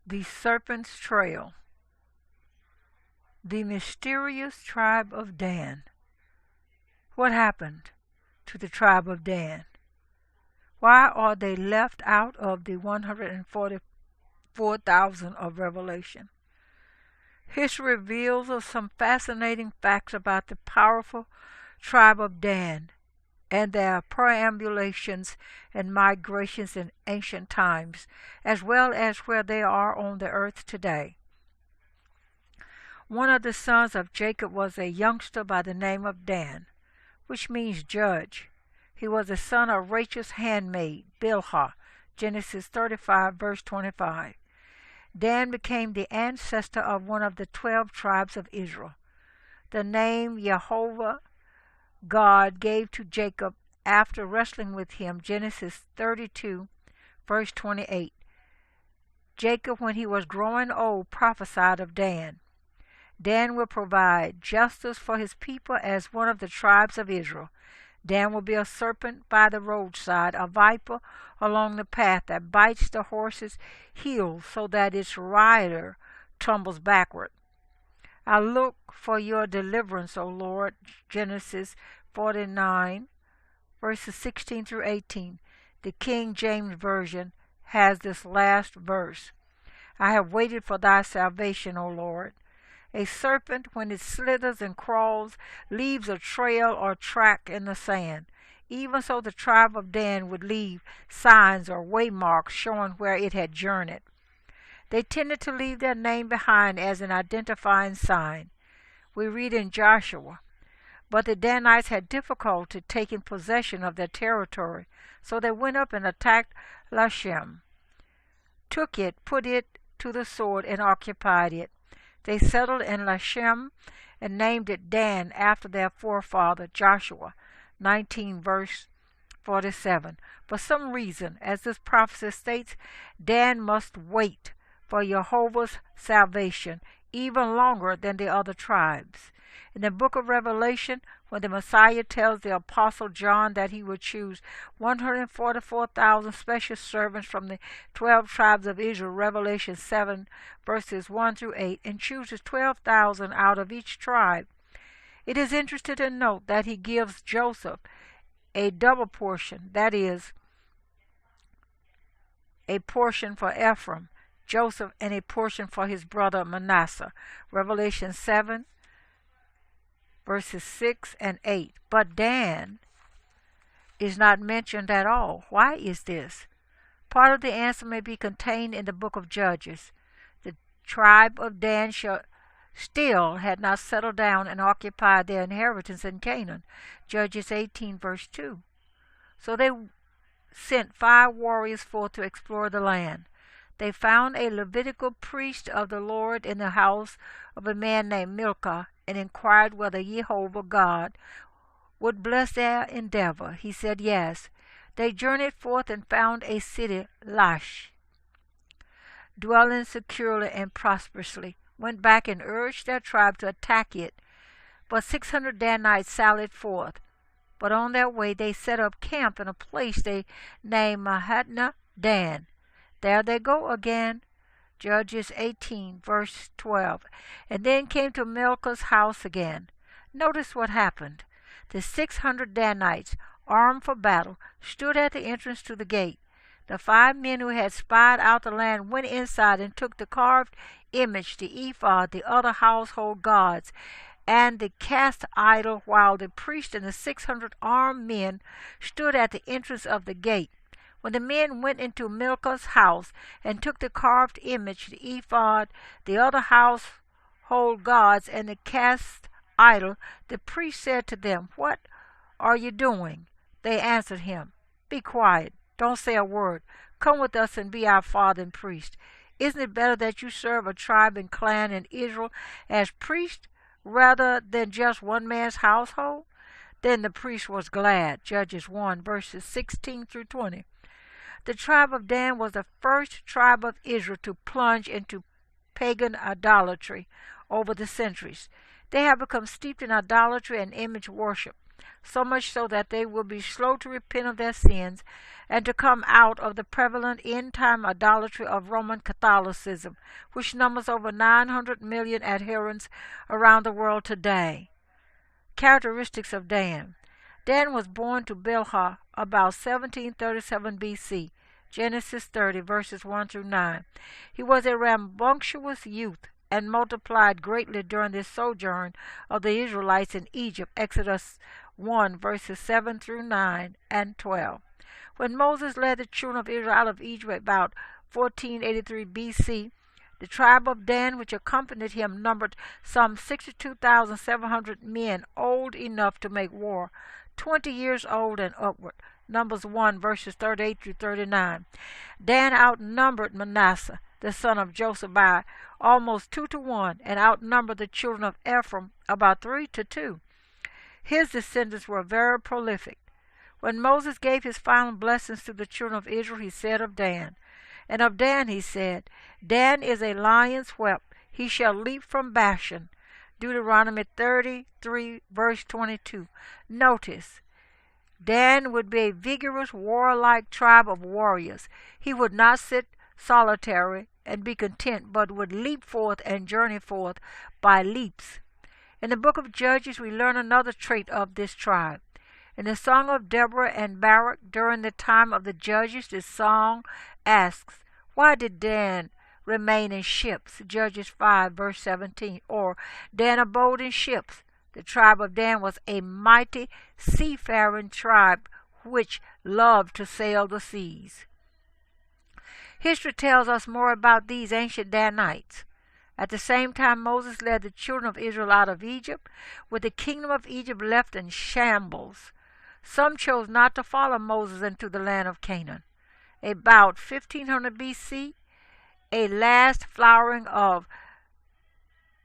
The Serpent's Trail. The mysterious tribe of Dan. What happened to the tribe of Dan? Why are they left out of the 144,000 of Revelation? History reveals us some fascinating facts about the powerful tribe of Dan and their perambulations and migrations in ancient times, as well as where they are on the earth today. One of the sons of Jacob was a youngster by the name of Dan, which means judge. He was the son of Rachel's handmaid, Bilhah, Genesis 35, verse 25. Dan became the ancestor of one of the 12 tribes of Israel. The name YEHOVAH God gave to Jacob after wrestling with him, Genesis 32, verse 28. Jacob, when he was growing old, prophesied of Dan. Dan will provide justice for his people as one of the tribes of Israel. Dan will be a serpent by the roadside, a viper along the path that bites the horse's heel so that its rider tumbles backward. I look for your deliverance, O Lord, Genesis 49, verses 16 through 18. The King James Version has this last verse. I have waited for thy salvation, O Lord. A serpent, when it slithers and crawls, leaves a trail or track in the sand. Even so the tribe of Dan would leave signs or waymarks showing where it had journeyed. They tended to leave their name behind as an identifying sign. We read in Joshua, but the Danites had difficulty taking possession of their territory, so they went up and attacked Lashem, took it, put it to the sword, and occupied it. They settled in Lashem and named it Dan after their forefather Joshua, 19 verse 47. For some reason, as this prophecy states, Dan must wait for Jehovah's salvation even longer than the other tribes. In the book of Revelation, when the Messiah tells the Apostle John that he would choose 144,000 special servants from the 12 tribes of Israel, Revelation 7, verses 1 through 8, and chooses 12,000 out of each tribe, it is interesting to note that he gives Joseph a double portion, that is, a portion for Ephraim, Joseph, and a portion for his brother Manasseh, Revelation 7, verses 6 and 8. But Dan is not mentioned at all. Why is this? Part of the answer may be contained in the book of Judges. The tribe of Dan still had not settled down and occupied their inheritance in Canaan, Judges 18, verse 2. So they sent 5 warriors forth to explore the land. They found a Levitical priest of the Lord in the house of a man named Milcah, and inquired whether YEHOVAH God would bless their endeavor. He said yes. They journeyed forth and found a city, Lash, dwelling securely and prosperously, went back and urged their tribe to attack it. But 600 Danites sallied forth. But on their way they set up camp in a place they named Mahatna Dan. There they go again. Judges 18, verse 12. And then came to Milcah's house again. Notice what happened. The 600 Danites, armed for battle, stood at the entrance to the gate. The 5 men who had spied out the land went inside and took the carved image, the ephod, the other household gods, and the cast idol, while the priest and the 600 armed men stood at the entrance of the gate. When the men went into Milcah's house and took the carved image, the ephod, the other household gods, and the cast idol, the priest said to them, "What are you doing?" They answered him, "Be quiet, don't say a word. Come with us and be our father and priest. Isn't it better that you serve a tribe and clan in Israel as priest rather than just one man's household?" Then the priest was glad. Judges 1, verses 16 through 20. The tribe of Dan was the first tribe of Israel to plunge into pagan idolatry over the centuries. They have become steeped in idolatry and image worship. so much so that they will be slow to repent of their sins and to come out of the prevalent end-time idolatry of Roman Catholicism, which numbers over 900 million adherents around the world today. Characteristics of Dan. Dan was born to Bilhah about 1737 BC, Genesis 30, verses 1 through 9. He was a rambunctious youth and multiplied greatly during the sojourn of the Israelites in Egypt, Exodus 1, verses 7 through 9 and 12. When Moses led the children of Israel out of Egypt about 1483 BC, the tribe of Dan, which accompanied him, numbered some 62,700 men old enough to make war, 20 years old and upward. Numbers 1, verses 38 through 39. Dan outnumbered Manasseh, the son of Joseph, by almost 2 to 1, and outnumbered the children of Ephraim about 3 to 2. His descendants were very prolific. When Moses gave his final blessings to the children of Israel, he said of Dan, and of Dan he said, Dan is a lion's whelp, he shall leap from Bashan. Deuteronomy 33, verse 22. Notice, Dan would be a vigorous, warlike tribe of warriors. He would not sit solitary and be content, but would leap forth and journey forth by leaps. In the book of Judges, we learn another trait of this tribe. In the song of Deborah and Barak during the time of the judges, this song asks, why did Dan remain in ships? Judges 5, verse 17. Or, Dan abode in ships. The tribe of Dan was a mighty seafaring tribe which loved to sail the seas. History tells us more about these ancient Danites. At the same time, Moses led the children of Israel out of Egypt, with the kingdom of Egypt left in shambles. Some chose not to follow Moses into the land of Canaan. About 1500 BC, a last flowering of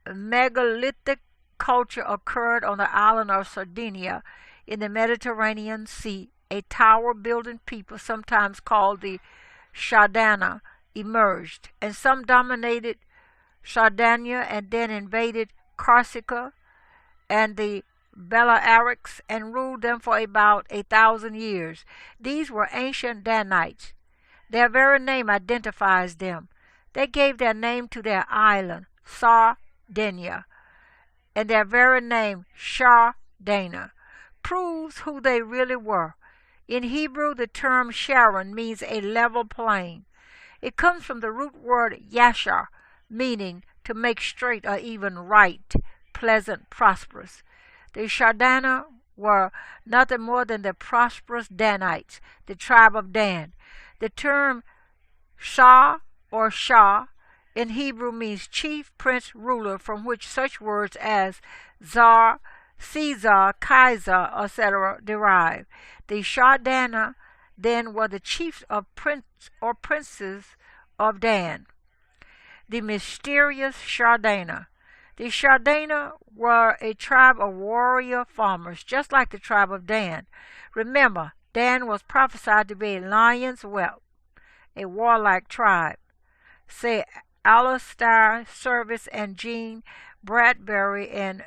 megalithic culture occurred on the island of Sardinia in the Mediterranean Sea. A tower-building people, sometimes called the Shardana, emerged, and some dominated Sardinia and then invaded Corsica and the Balearics and ruled them for about 1,000 years. These were ancient Danites. Their very name identifies them. They gave their name to their island, Sardinia, and their very name, Shardana, proves who they really were. In Hebrew, the term Sharon means a level plain. It comes from the root word yashar, meaning to make straight or even right, pleasant, prosperous. The Shardana were nothing more than the prosperous Danites, the tribe of Dan. The term Shah or Shah in Hebrew means chief, prince, ruler, from which such words as Tsar, Caesar, Kaiser, etc. derive. The Shardana then were the chiefs of princes of Dan. The mysterious Shardana. The Shardana were a tribe of warrior farmers, just like the tribe of Dan. Remember, Dan was prophesied to be a lion's whelp, a warlike tribe. Say Alistair Service and Jean Bradbury in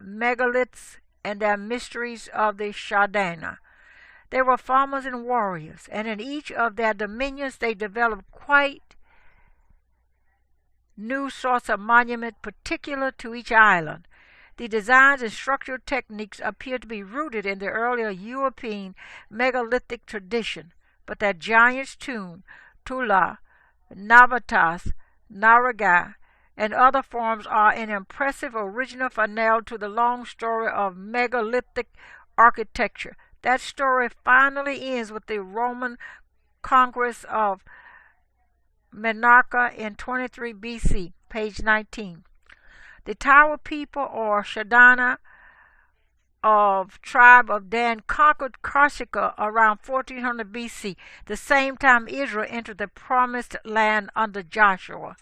Megaliths and their Mysteries of the Shardana. They were farmers and warriors, and in each of their dominions they developed quite new sorts of monument particular to each island. The designs and structural techniques appear to be rooted in the earlier European megalithic tradition, but that giant's tomb, Tula, Navatas, Naraga, and other forms are an impressive original finale to the long story of megalithic architecture. That story finally ends with the Roman conquest of Manasseh in 23 BC, page 19. The Tower people, or Shardana, of tribe of Dan conquered Corsica around 1400 BC, the same time Israel entered the promised land under Joshua.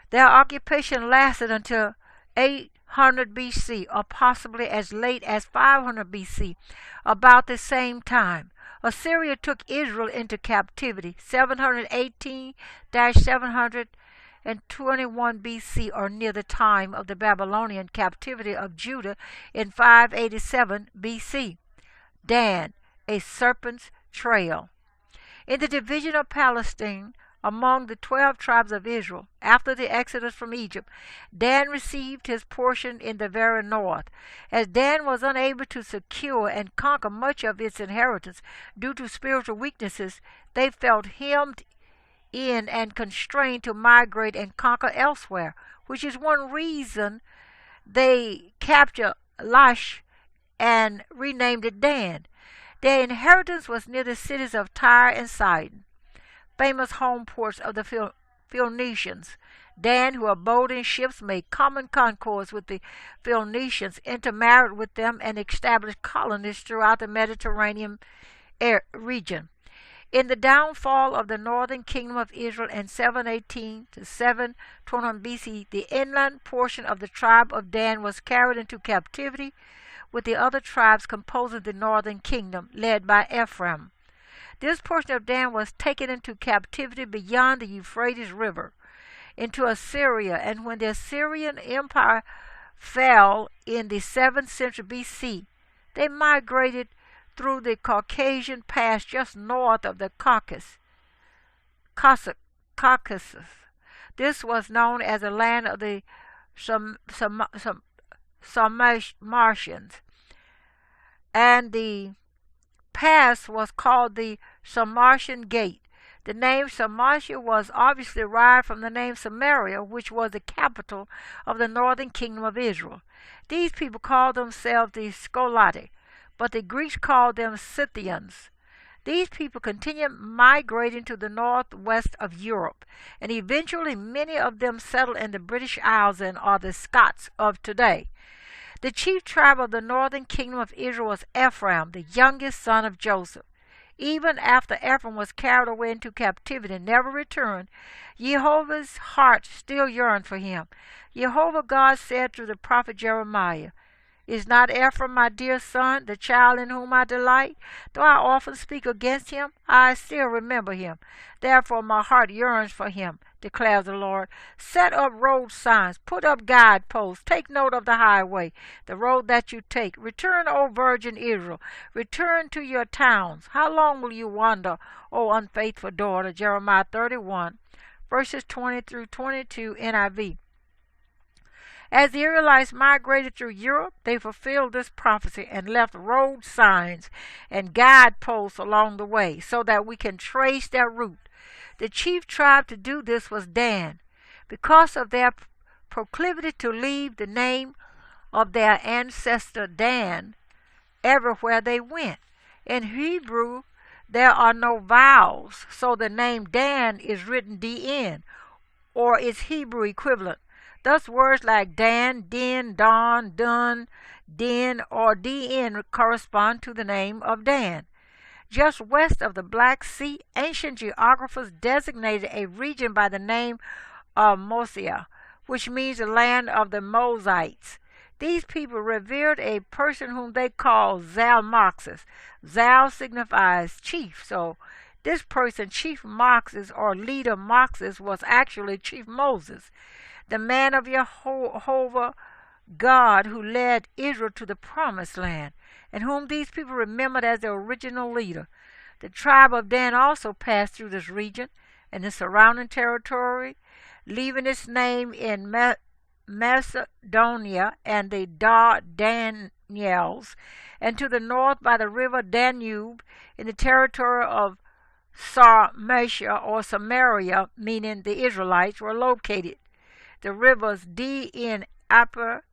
Their occupation lasted until 800 BC, or possibly as late as 500 BC, about the same time. Assyria took Israel into captivity, 718-700 and 21 BC, or near the time of the Babylonian captivity of Judah in 587 BC. Dan, a serpent's trail. In the division of Palestine among the 12 tribes of Israel, after the exodus from Egypt, Dan received his portion in the very north. As Dan was unable to secure and conquer much of its inheritance due to spiritual weaknesses, they felt hemmed in and constrained to migrate and conquer elsewhere, which is one reason they captured Lash and renamed it Dan. Their inheritance was near the cities of Tyre and Sidon, famous home ports of the Phoenicians. Dan, who abode in ships, made common concourse with the Phoenicians, intermarried with them, and established colonies throughout the Mediterranean region. In the downfall of the northern kingdom of Israel in 718 to 721 BC, the inland portion of the tribe of Dan was carried into captivity with the other tribes composing the northern kingdom, led by Ephraim. This portion of Dan was taken into captivity beyond the Euphrates River, into Assyria, and when the Assyrian Empire fell in the 7th century BC, they migrated through the Caucasian Pass just north of the Caucasus. This was known as the land of the Sarmatians, and the pass was called the Sarmatian Gate. The name Sarmatia was obviously derived from the name Samaria, which was the capital of the northern kingdom of Israel. These people called themselves the Scolati, but the Greeks called them Scythians. These people continued migrating to the northwest of Europe, and eventually many of them settled in the British Isles and are the Scots of today. The chief tribe of the northern kingdom of Israel was Ephraim, the youngest son of Joseph. Even after Ephraim was carried away into captivity and never returned, Jehovah's heart still yearned for him. Jehovah God said through the prophet Jeremiah, "Is not Ephraim my dear son, the child in whom I delight? Though I often speak against him, I still remember him. Therefore my heart yearns for him, declares the Lord. Set up road signs, put up guideposts, take note of the highway, the road that you take. Return, O virgin Israel, return to your towns. How long will you wander, O unfaithful daughter?" Jeremiah 31, verses 20 through 22, NIV. As the Israelites migrated through Europe, they fulfilled this prophecy and left road signs and guideposts along the way so that we can trace their route. The chief tribe to do this was Dan, because of their proclivity to leave the name of their ancestor Dan everywhere they went. In Hebrew, there are no vowels, so the name Dan is written D-N, or its Hebrew equivalent. Thus, words like Dan, Din, Don, Dun, Din, or Dn correspond to the name of Dan. Just west of the Black Sea, ancient geographers designated a region by the name of Mosia, which means the land of the Moabites. These people revered a person whom they called Zalmoxis. Zal signifies chief, so this person, Chief Moxis or leader Moxis, was actually Chief Moses, the man of YEHOVAH God who led Israel to the promised land, and whom these people remembered as their original leader. The tribe of Dan also passed through this region and the surrounding territory, leaving its name in Macedonia and the Daniels, and to the north by the river Danube in the territory of Sarmatia or Samaria, meaning the Israelites, were located. The rivers D-N Upper,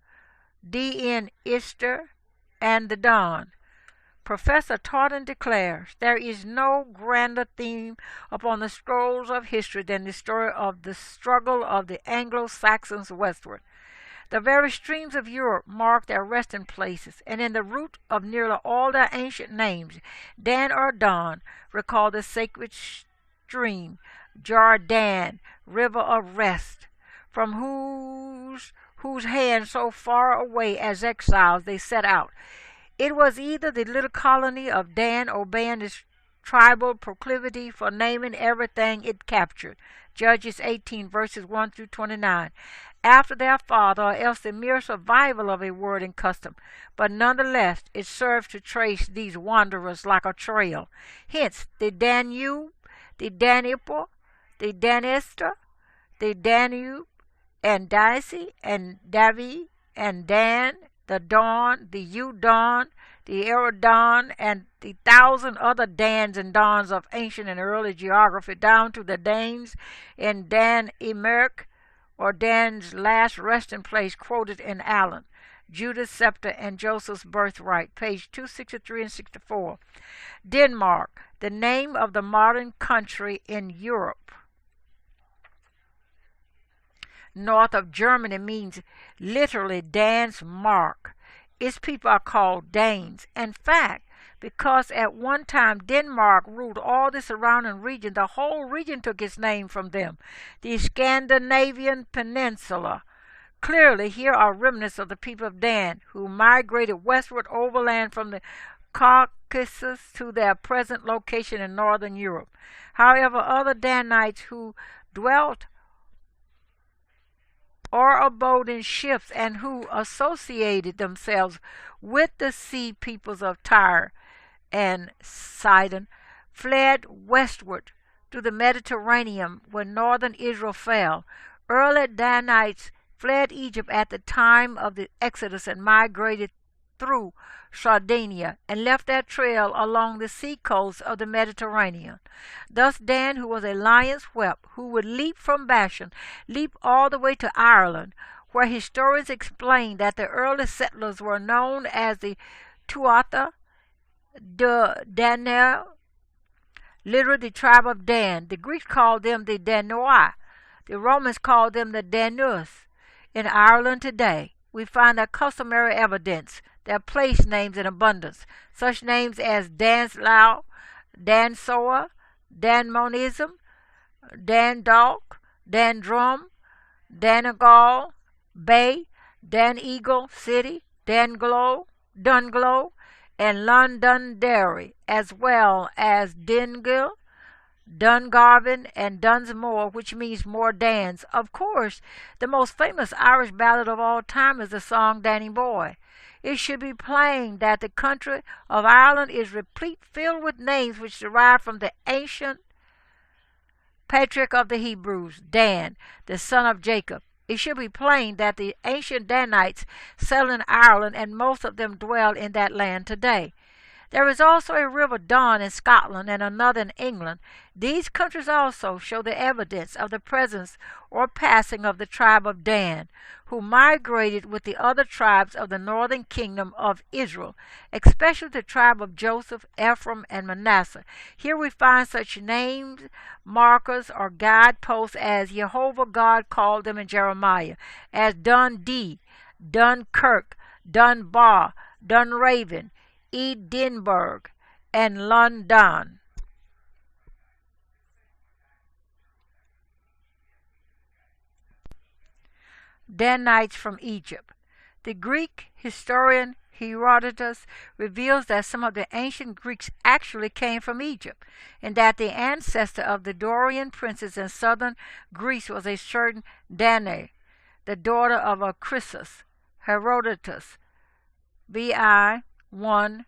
D-N Ister, and the Don. Professor Taunton declares, "There is no grander theme upon the scrolls of history than the story of the struggle of the Anglo-Saxons westward. The very streams of Europe mark their resting places, and in the root of nearly all their ancient names, Dan or Don, recall the sacred stream, Jordan, river of rest, from whose hand so far away as exiles they set out. It was either the little colony of Dan obeying the tribal proclivity for naming everything it captured. Judges 18, verses 1 through 29. After their father, or else the mere survival of a word and custom, but nonetheless it serves to trace these wanderers like a trail. Hence, the Danube, the Daniple, the Danester, the Danube, and Dicey, and Davi, and Dan, the Don, the Udon, the Erodon, and the thousand other Dans and Dons of ancient and early geography, down to the Danes in Dan Emerk, or Dan's last resting place, quoted in Allen, Judah's Scepter and Joseph's Birthright, page 263 and 64. Denmark, the name of the modern country in Europe, north of Germany, means literally Dan's mark. Its people are called Danes. In fact, because at one time Denmark ruled all the surrounding region, the whole region took its name from them, the Scandinavian Peninsula. Clearly, here are remnants of the people of Dan, who migrated westward overland from the Caucasus to their present location in northern Europe. However, other Danites who dwelt or abode in ships and who associated themselves with the sea peoples of Tyre and Sidon fled westward to the Mediterranean when northern Israel fell. Early Danites fled Egypt at the time of the Exodus and migrated through Sardinia and left their trail along the sea coast of the Mediterranean. Thus Dan, who was a lion's whelp, who would leap from Bashan, leaped all the way to Ireland, where historians explain that the early settlers were known as the Tuatha de Danel, literally the tribe of Dan. The Greeks called them the Danoi. The Romans called them the Danus. In Ireland today, we find their customary evidence, their place names in abundance, such names as Danslau, Dansoa, Danmonism, Dandalk, Dandrum, Danagal, Bay, Dan-Eagle City, Dunglow, and Londonderry, as well as Dingle, Dungarvan, and Dunsmore, which means more Dans. Of course, the most famous Irish ballad of all time is the song Danny Boy. It should be plain that the country of Ireland is replete, filled with names which derive from the ancient patriarch of the Hebrews, Dan, the son of Jacob. It should be plain that the ancient Danites settled in Ireland, and most of them dwell in that land today. There is also a river Don in Scotland and another in England. These countries also show the evidence of the presence or passing of the tribe of Dan, who migrated with the other tribes of the northern kingdom of Israel, especially the tribe of Joseph, Ephraim, and Manasseh. Here we find such names, markers, or guideposts as YEHOVAH God called them in Jeremiah, as Dundee, Dunkirk, Dunbar, Dunraven, Edinburgh, and London. Danites from Egypt. The Greek historian Herodotus reveals that some of the ancient Greeks actually came from Egypt, and that the ancestor of the Dorian princes in southern Greece was a certain Danae, the daughter of Chrysus. Herodotus, B.I. 1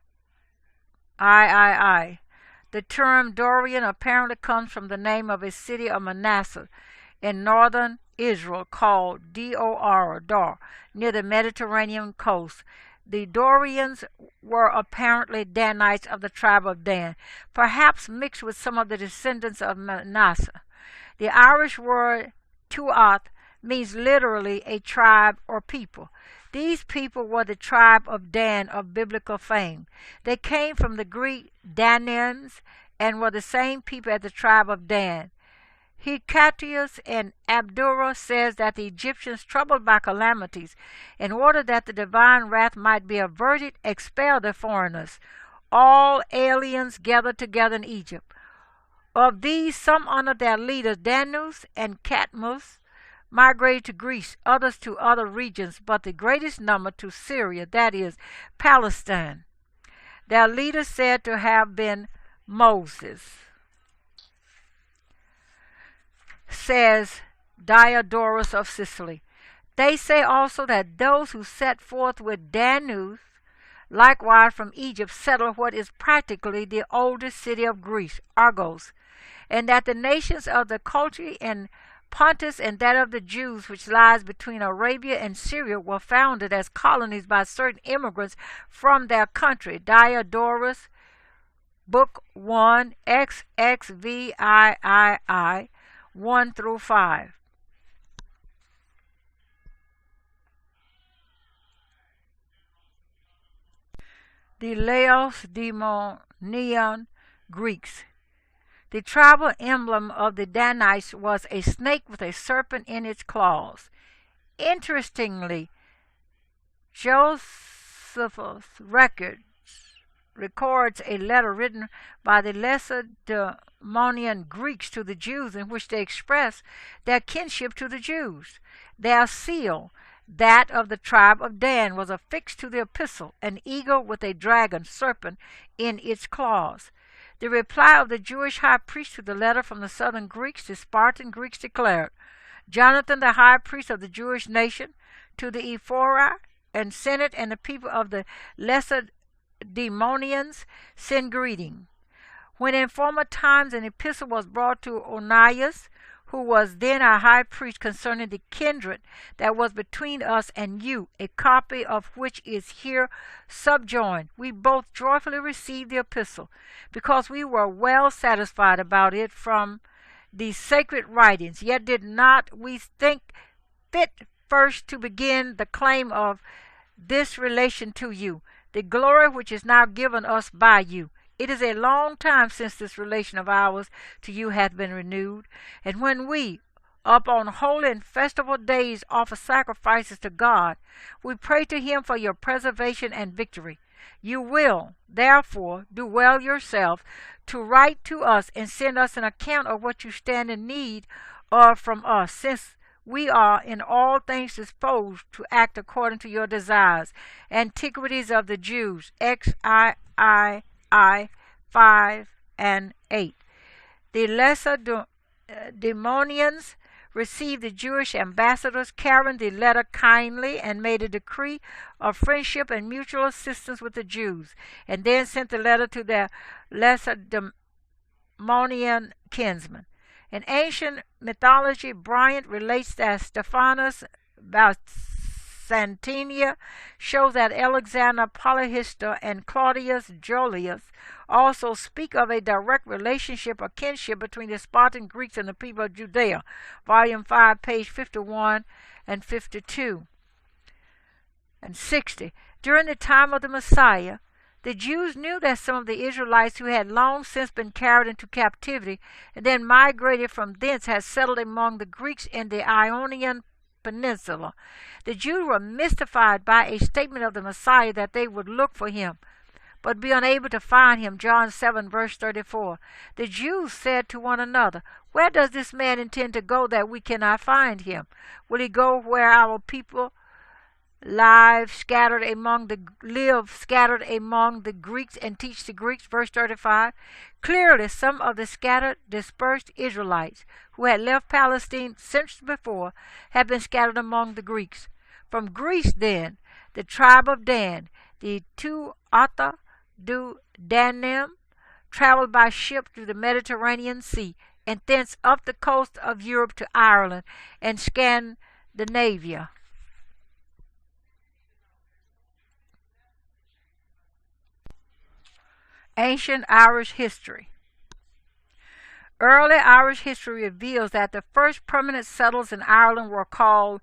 III. The term Dorian apparently comes from the name of a city of Manasseh in northern Israel called Dor, near the Mediterranean coast. The Dorians were apparently Danites of the tribe of Dan, perhaps mixed with some of the descendants of Manasseh. The Irish word Tuath means literally a tribe or people. These people were the tribe of Dan of biblical fame. They came from the Greek Danians and were the same people as the tribe of Dan. Hecatius and Abdurrah says that the Egyptians, troubled by calamities, in order that the divine wrath might be averted, expelled the foreigners, all aliens gathered together in Egypt. Of these, some under their leaders Danus and Cadmus migrated to Greece, others to other regions, but the greatest number to Syria, that is, Palestine. Their leaders said to have been Moses, says Diodorus of Sicily. They say also that those who set forth with Danuth, likewise from Egypt, settled what is practically the oldest city of Greece, Argos, and that the nations of the Colchi and Pontus and that of the Jews, which lies between Arabia and Syria, were founded as colonies by certain immigrants from their country. Diodorus, Book 1, XXVIII, 1 through 5. The Lacedaemonian Greeks. The tribal emblem of the Danites was a snake with a serpent in its claws. Interestingly, Josephus records a letter written by the Lacedaemonian Greeks to the Jews in which they express their kinship to the Jews. Their seal, that of the tribe of Dan, was affixed to the epistle, an eagle with a dragon serpent in its claws. The reply of the Jewish high priest to the letter from the southern Greeks, the Spartan Greeks, declared, Jonathan, the high priest of the Jewish nation, to the Ephraim and Senate and the people of the Lacedaemonians, send greeting. When in former times an epistle was brought to Onias, who was then our high priest, concerning the kindred that was between us and you, a copy of which is here subjoined, we both joyfully received the epistle, because we were well satisfied about it from the sacred writings. Yet did not we think fit first to begin the claim of this relation to you, the glory which is now given us by you. It is a long time since this relation of ours to you hath been renewed, and when we, upon holy and festival days, offer sacrifices to God, we pray to him for your preservation and victory. You will, therefore, do well yourself to write to us and send us an account of what you stand in need of from us, since we are in all things disposed to act according to your desires. Antiquities of the Jews, XII 5 and 8. The Lacedaemonians received the Jewish ambassadors, carrying the letter kindly, and made a decree of friendship and mutual assistance with the Jews, and then sent the letter to their Lacedaemonian kinsmen. In ancient mythology, Bryant relates that Stephanus Byzantinia shows that Alexander Polyhistor and Claudius Julius also speak of a direct relationship or kinship between the Spartan Greeks and the people of Judea, volume 5, page 51 and 52 and 60. During the time of the Messiah, the Jews knew that some of the Israelites who had long since been carried into captivity and then migrated from thence had settled among the Greeks in the Ionian Peninsula. The Jews were mystified by a statement of the Messiah that they would look for him, but be unable to find him. John 7, verse 34. The Jews said to one another, Where does this man intend to go that we cannot find him? Will he go where our people live scattered among the Greeks and teach the Greeks? Verse 35. Clearly some of the scattered, dispersed Israelites who had left Palestine centuries before had been scattered among the Greeks. From Greece, then, the tribe of Dan, the Tuatha Du Danim, traveled by ship through the Mediterranean Sea, and thence up the coast of Europe to Ireland and Scandinavia. Ancient Irish history. Early Irish history reveals that the first permanent settlers in Ireland were called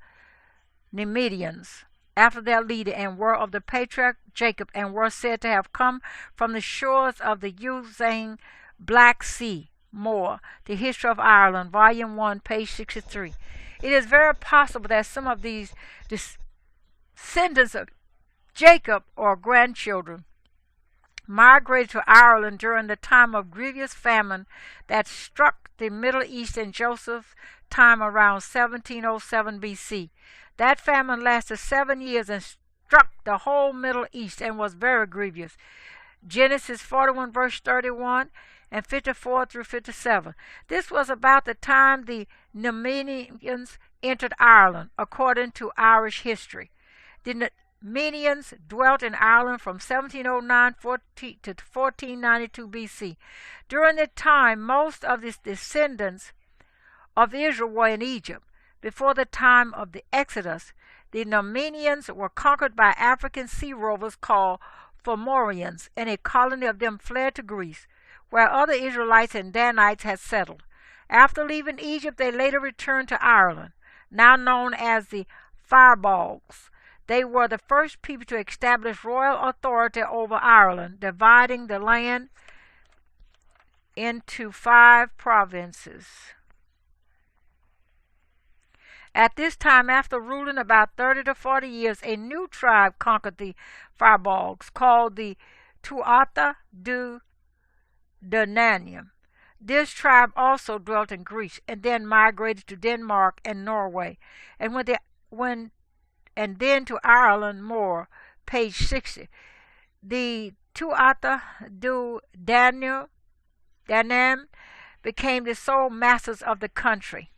Nemedians, after their leader, and were of the patriarch Jacob, and were said to have come from the shores of the Using Black Sea. More, The History of Ireland, Volume 1, page 63. It is very possible that some of these descendants of Jacob, or grandchildren, migrated to Ireland during the time of grievous famine that struck the Middle East in Joseph's time around 1707 BC. That famine lasted 7 years and struck the whole Middle East and was very grievous. Genesis 41 verse 31 and 54 through 57. This was about the time the Numidians entered Ireland, according to Irish history. The Numidians dwelt in Ireland from 1709 to 1492 BC. During that time, most of the descendants of Israel were in Egypt. Before the time of the Exodus, the Numidians were conquered by African sea rovers called Fomorians, and a colony of them fled to Greece, where other Israelites and Danites had settled. After leaving Egypt, they later returned to Ireland, now known as the Firebalgs. They were the first people to establish royal authority over Ireland, dividing the land into 5 provinces. At this time, after ruling about 30 to 40 years, a new tribe conquered the Firebalgs, called the Tuatha De Danann. This tribe also dwelt in Greece and then migrated to Denmark and Norway, and then to Ireland more. Page 60. The Tuatha De Danann became the sole masters of the country.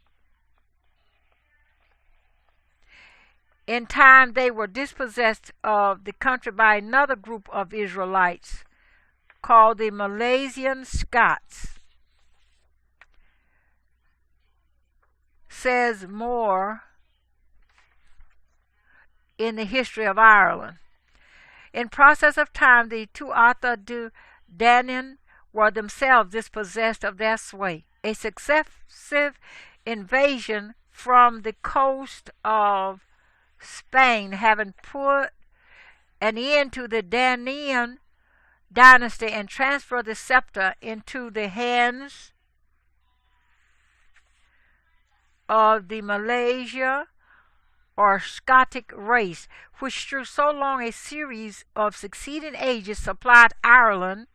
In time, they were dispossessed of the country by another group of Israelites called the Milesian Scots. Says more in the history of Ireland. In process of time, the Tuatha De Danann were themselves dispossessed of their sway. A successive invasion from the coast of Spain having put an end to the Danann dynasty and transferred the scepter into the hands of the Malaysia or Scotic race, which through so long a series of succeeding ages supplied Ireland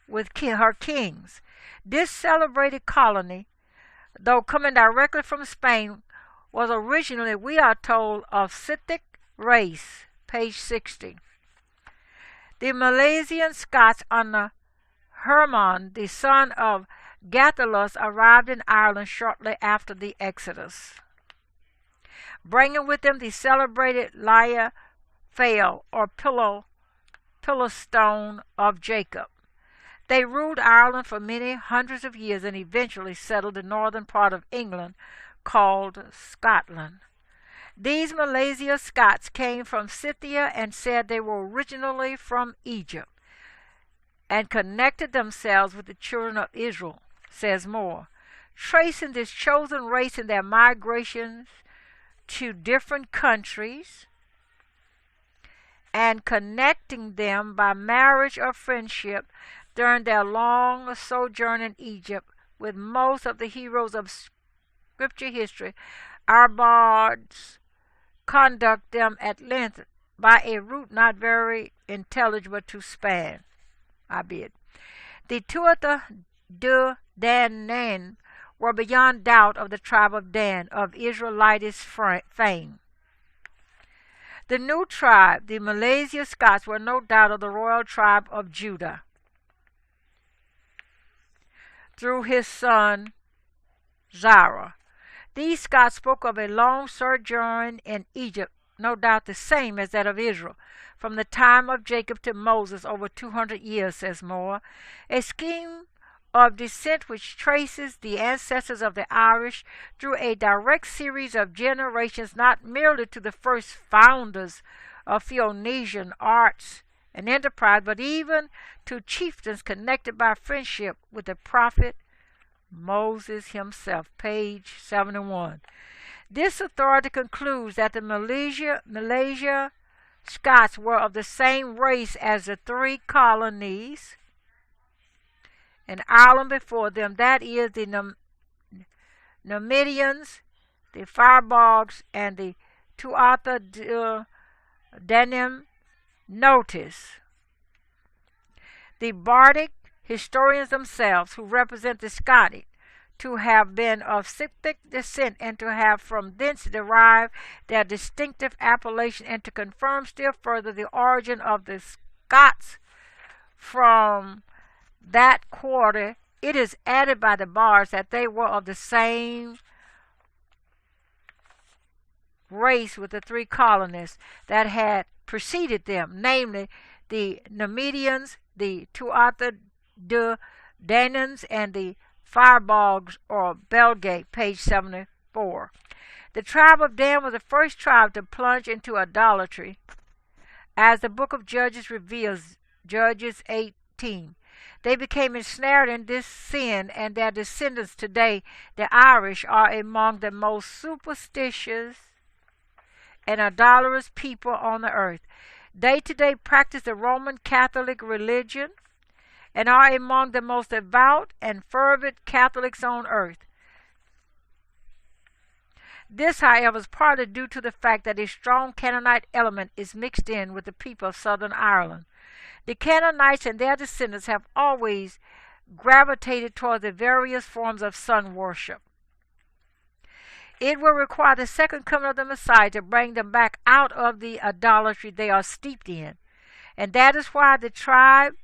with her kings. This celebrated colony, though coming directly from Spain, was originally, we are told, of Scythic race. Page 60. The Milesian Scots under Hermon, the son of Gathalus, arrived in Ireland shortly after the Exodus, bringing with them the celebrated Lyia Fail, or pillow stone of Jacob. They ruled Ireland for many hundreds of years and eventually settled the northern part of England, called Scotland. These Milesian Scots came from Scythia and said they were originally from Egypt and connected themselves with the children of Israel, says more, tracing this chosen race in their migrations to different countries and connecting them by marriage or friendship during their long sojourn in Egypt with most of the heroes of Scripture history. Our bards conduct them at length by a route not very intelligible to span. The Tuatha De Danann were beyond doubt of the tribe of Dan, of Israelitish fame. The new tribe, the Milesian Scots, were no doubt of the royal tribe of Judah, through his son Zerah. These Scots spoke of a long sojourn in Egypt, no doubt the same as that of Israel, from the time of Jacob to Moses, over 200 years, says Moore. A scheme of descent which traces the ancestors of the Irish through a direct series of generations, not merely to the first founders of Phoenician arts and enterprise, but even to chieftains connected by friendship with the prophet Moses himself. Page 71. This authority concludes that the Milesian Scots were of the same race as the 3 colonies in Ireland before them, that is, the Numidians, the Firebalgs, and the Tuatha De Danann. Notice the bardic historians themselves, who represent the Scotic, to have been of Scythic descent and to have from thence derived their distinctive appellation, and to confirm still further the origin of the Scots from that quarter, it is added by the bards that they were of the same race with the three colonists that had preceded them, namely the Numidians, the Tuatha De Danans, and the Firebogs or Belgae, page 74. The tribe of Dan was the first tribe to plunge into idolatry, as the book of Judges reveals, Judges 18. They became ensnared in this sin, and their descendants today, the Irish, are among the most superstitious and idolatrous people on the earth. They today practice the Roman Catholic religion and are among the most devout and fervent Catholics on earth. This, however, is partly due to the fact that a strong Canaanite element is mixed in with the people of southern Ireland. The Canaanites and their descendants have always gravitated toward the various forms of sun worship. It will require the second coming of the Messiah to bring them back out of the idolatry they are steeped in. And that is why the tribe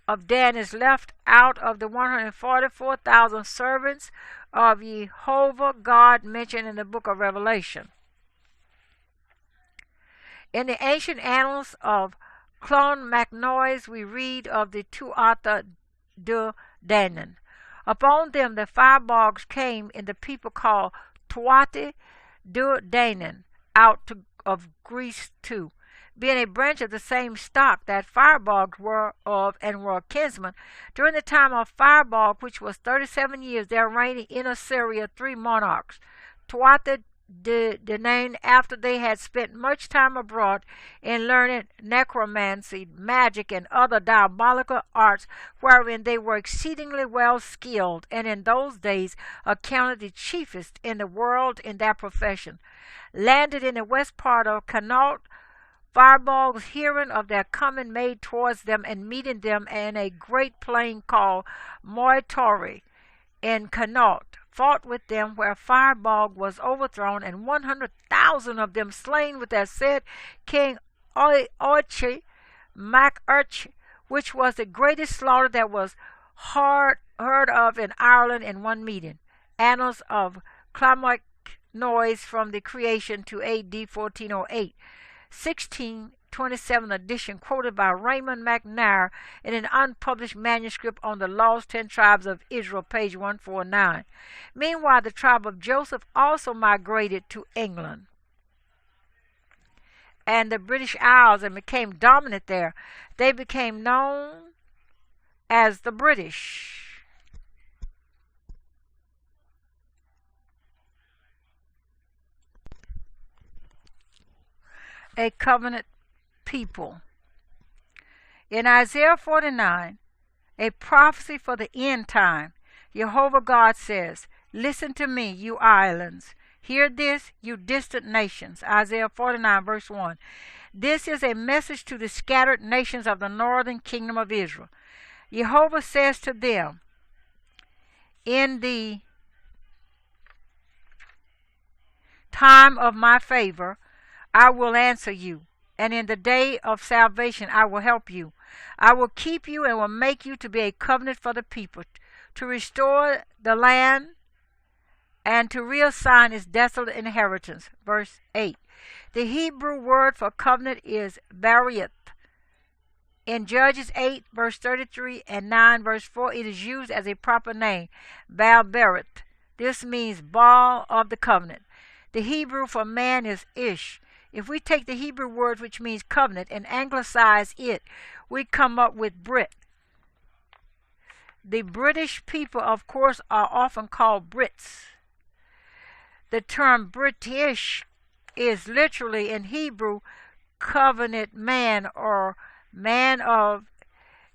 of Dan is left out of the 144,000 servants of YEHOVAH God mentioned in the book of Revelation. In the ancient annals of Clonmacnoise we read of the Tuatha De Danann. Upon them the Firebogs came, and the people called Tuatha De Danann out of Greece too, being a branch of the same stock that Firebogs were of and were kinsmen. During the time of Firebog, which was 37 years, there reigned in Assyria 3 monarchs. Tuatha De Danann, after they had spent much time abroad in learning necromancy, magic, and other diabolical arts, wherein they were exceedingly well skilled, and in those days accounted the chiefest in the world in that profession, landed in the west part of Connaught. Firebogs, hearing of their coming, made towards them, and meeting them in a great plain called Moitori in Connaught, fought with them, where Firebog was overthrown, and 100,000 of them slain with their said King Oichi MacUrch, which was the greatest slaughter that was heard of in Ireland in one meeting. Annals of Clonmacnoise from the creation to A.D. 1408. 1627 edition, quoted by Raymond McNair in an unpublished manuscript on the Lost 10 Tribes of Israel, page 149. Meanwhile, the tribe of Joseph also migrated to England and the British Isles and became dominant there. They became known as the British. A covenant people. In Isaiah 49, a prophecy for the end time, YEHOVAH God says, "Listen to me, you islands. Hear this, you distant nations." Isaiah 49, verse 1. This is a message to the scattered nations of the northern kingdom of Israel. YEHOVAH says to them, in the time of my favor, I will answer you, and in the day of salvation I will help you. I will keep you and will make you to be a covenant for the people, to restore the land and to reassign its desolate inheritance. Verse 8. The Hebrew word for covenant is bariat. In Judges 8, verse 33 and 9, verse 4, it is used as a proper name, Baal-berit. This means ball of the covenant. The Hebrew for man is ish. If we take the Hebrew word which means covenant and anglicize it, we come up with Brit. The British people, of course, are often called Brits. The term British is literally in Hebrew covenant man, or man of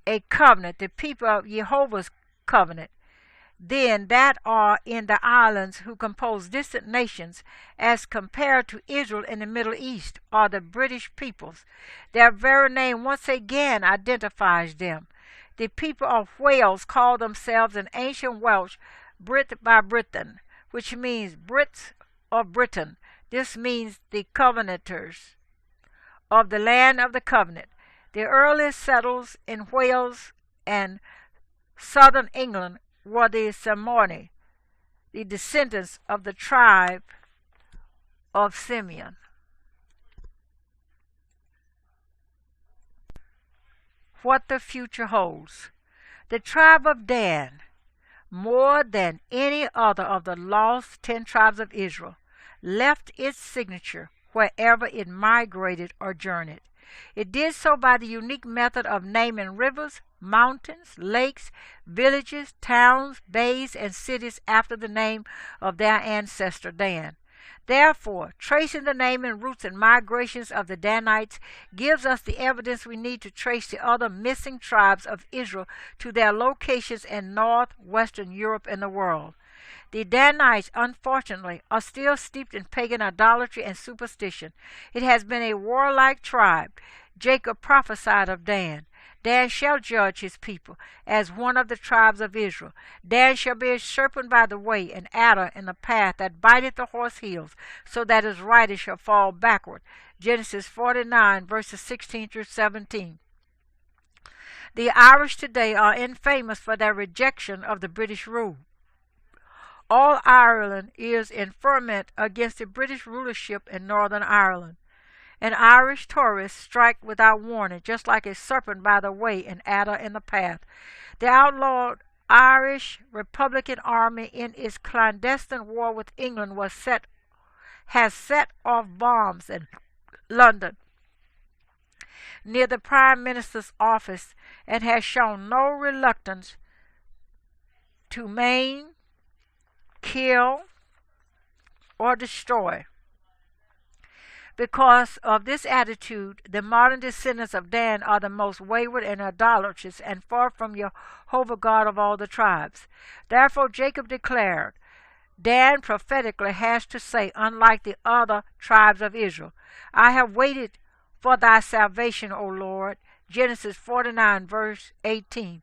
a covenant, the people of YEHOVAH's covenant. Then that are in the islands who compose distant nations as compared to Israel in the Middle East are the British peoples. Their very name once again identifies them. The people of Wales call themselves in ancient Welsh Brit by Britain, which means Brits of Britain. This means the covenanters of the land of the covenant. The earliest settlers in Wales and southern England were the Samoani, the descendants of the tribe of Simeon. What the future holds. The tribe of Dan, more than any other of the lost 10 tribes of Israel, left its signature wherever it migrated or journeyed. It did so by the unique method of naming rivers, mountains, lakes, villages, towns, bays, and cities after the name of their ancestor Dan. Therefore, tracing the name and roots and migrations of the Danites gives us the evidence we need to trace the other missing tribes of Israel to their locations in northwestern Europe and the world. The Danites, unfortunately, are still steeped in pagan idolatry and superstition. It has been a warlike tribe. Jacob prophesied of Dan. Dan shall judge his people as one of the tribes of Israel. Dan shall be a serpent by the way, an adder in the path that biteth the horse heels, so that his rider shall fall backward. Genesis 49, verses 16 through 17. The Irish today are infamous for their rejection of the British rule. All Ireland is in ferment against the British rulership in Northern Ireland. An Irish tourist strike without warning, just like a serpent by the way, an adder in the path. The outlawed Irish Republican Army in its clandestine war with England has set off bombs in London near the Prime Minister's office and has shown no reluctance to maim, kill, or destroy. Because of this attitude, the modern descendants of Dan are the most wayward and idolatrous and far from YEHOVAH God of all the tribes. Therefore Jacob declared, Dan prophetically has to say, unlike the other tribes of Israel, I have waited for thy salvation, O Lord. Genesis 49, verse 18.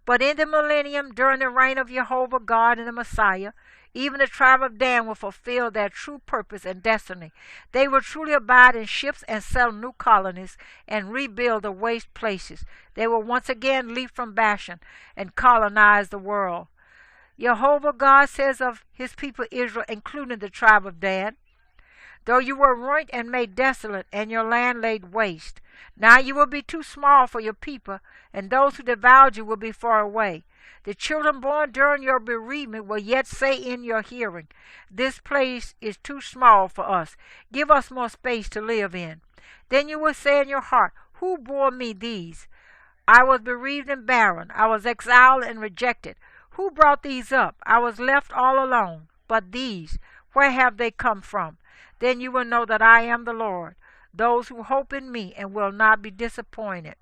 But in the millennium, during the reign of YEHOVAH God and the Messiah, even the tribe of Dan will fulfill their true purpose and destiny. They will truly abide in ships and settle new colonies and rebuild the waste places. They will once again leap from Bashan and colonize the world. YEHOVAH God says of his people Israel, including the tribe of Dan, though you were ruined and made desolate, and your land laid waste, now you will be too small for your people, and those who devoured you will be far away. The children born during your bereavement will yet say in your hearing, this place is too small for us. Give us more space to live in. Then you will say in your heart, who bore me these? I was bereaved and barren. I was exiled and rejected. Who brought these up? I was left all alone. But these, where have they come from? Then you will know that I am the Lord. Those who hope in me and will not be disappointed.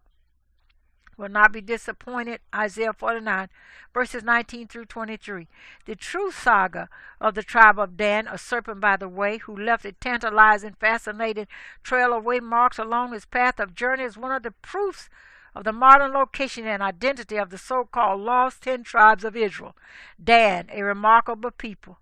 Isaiah 49, verses 19 through 23. The true saga of the tribe of Dan, a serpent by the way, who left a tantalizing, fascinating trail of waymarks along his path of journey, is one of the proofs of the modern location and identity of the so-called lost 10 tribes of Israel. Dan, a remarkable people,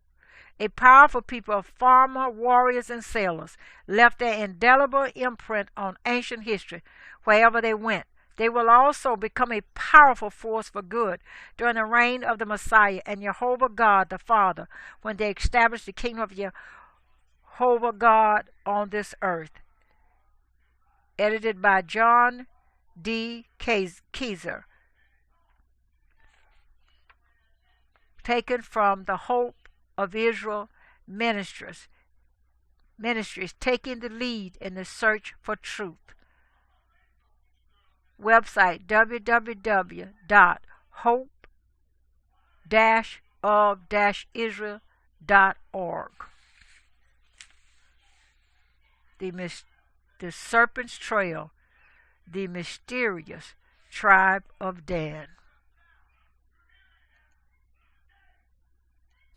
a powerful people of farmer, warriors, and sailors, left their indelible imprint on ancient history wherever they went. They will also become a powerful force for good during the reign of the Messiah and YEHOVAH God the Father when they establish the kingdom of YEHOVAH God on this earth. Edited by John D. Kaiser. Taken from the Hope of Israel Ministries, taking the lead in the search for truth. Website www.hope-of-israel.org. The Serpent's Trail, the mysterious tribe of Dan.